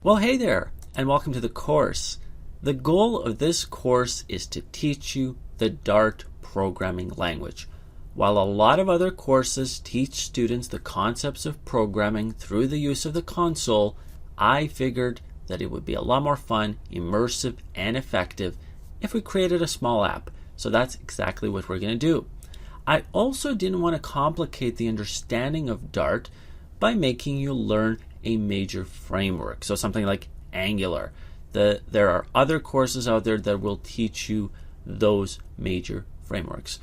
Well, hey there, and welcome to the course. The goal of this course is to teach you the Dart programming language. While a lot of other courses teach students the concepts of programming through the use of the console, I figured that it would be a lot more fun, immersive, and effective if we created a small app. So that's exactly what we're going to do. I also didn't want to complicate the understanding of Dart by making you learn a major framework. So something like Angular. There are other courses out there that will teach you those major frameworks.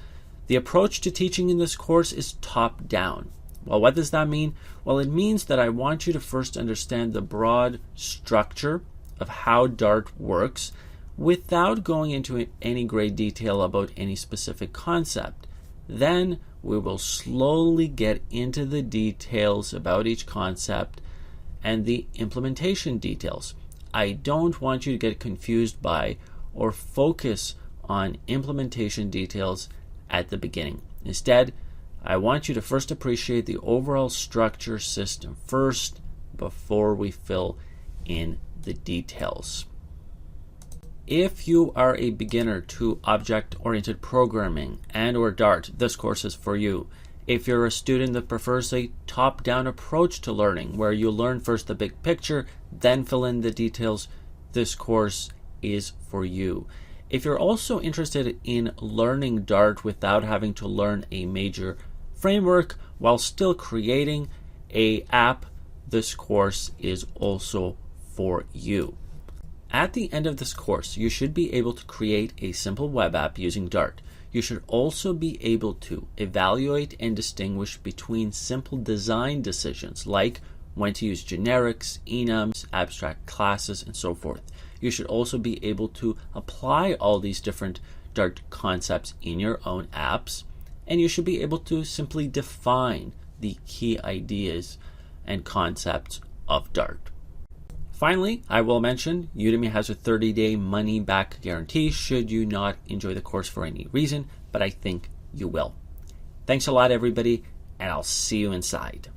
The approach to teaching in this course is top-down. Well, what does that mean? Well, it means that I want you to first understand the broad structure of how Dart works without going into any great detail about any specific concept. Then we will slowly get into the details about each concept and the implementation details. I don't want you to get confused by or focus on implementation details at the beginning. Instead, I want you to first appreciate the overall structure system first before we fill in the details. If you are a beginner to object-oriented programming and/or Dart, this course is for you. If you're a student that prefers a top-down approach to learning, where you learn first the big picture, then fill in the details, this course is for you. If you're also interested in learning Dart without having to learn a major framework while still creating an app, this course is also for you. At the end of this course, you should be able to create a simple web app using Dart. You should also be able to evaluate and distinguish between simple design decisions like when to use generics, enums, abstract classes, and so forth. You should also be able to apply all these different Dart concepts in your own apps, and you should be able to simply define the key ideas and concepts of Dart. Finally, I will mention Udemy has a 30-day money-back guarantee should you not enjoy the course for any reason, but I think you will. Thanks a lot, everybody, and I'll see you inside.